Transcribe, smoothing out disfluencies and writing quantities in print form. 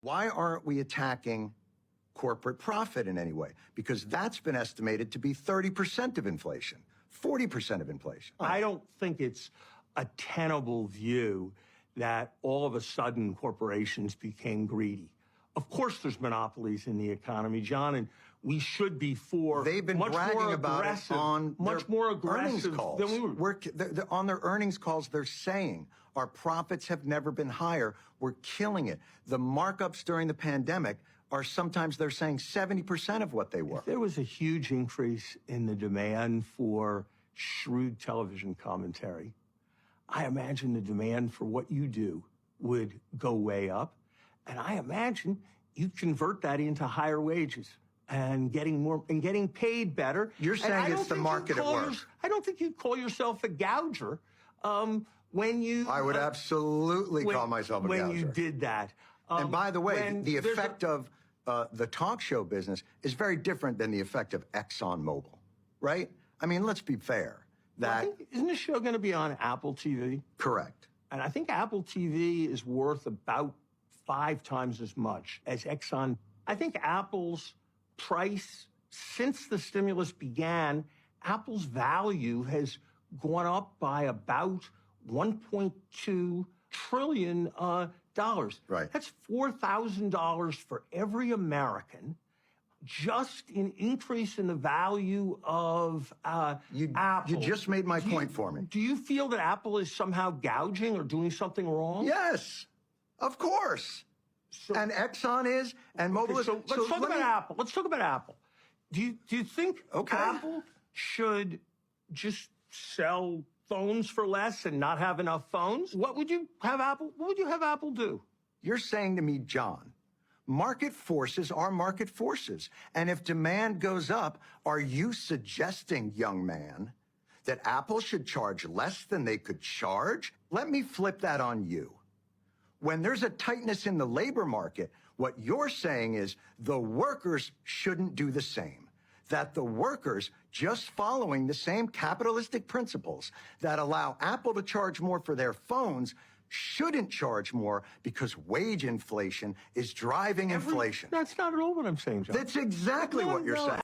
Why aren't we attacking corporate profit in any way? Because that's been estimated to be 30% of inflation, 40% of inflation. I don't think it's a tenable view that all of a sudden corporations became greedy. Of course, there's monopolies in the economy, John, and we should be for They've been much bragging more about aggressive, it on much more aggressive earnings calls. than we were. On their earnings calls, they're saying our profits have never been higher. We're killing it. The markups during the pandemic are sometimes they're saying 70% of what they were. If there was a huge increase in the demand for shrewd television commentary, I imagine the demand for what you do would go way up. And I imagine you'd convert that into higher wages and getting more and getting paid better. You're saying it's the market at work. I don't think you'd call yourself a gouger when you. I would absolutely call myself a gouger. When you did that. And by the way, the effect of the talk show business is very different than the effect of ExxonMobil, right? I mean, let's be fair. Isn't this show going to be on Apple TV? Correct. And I think Apple TV is worth about 5 times as much as Exxon. I think Apple's price, since the stimulus began, Apple's value has gone up by about $1.2 trillion. Right. That's $4,000 for every American, just in increase in the value of Apple. You just made my point for me. Do you feel that Apple is somehow gouging or doing something wrong? Yes, of course. And Exxon is, and Mobil is. So let's talk about Apple. Let's talk about Apple. Do you think Okay. Apple should just sell phones for less and not have enough phones? What would you have Apple do? You're saying to me, John, market forces are market forces. And if demand goes up, are you suggesting, young man, that Apple should charge less than they could charge? Let me flip that on you. When there's a tightness in the labor market, what you're saying is the workers shouldn't do the same. That the workers, just following the same capitalistic principles that allow Apple to charge more for their phones, shouldn't charge more because wage inflation is driving inflation. That's not at all what I'm saying, John. That's exactly what you're saying.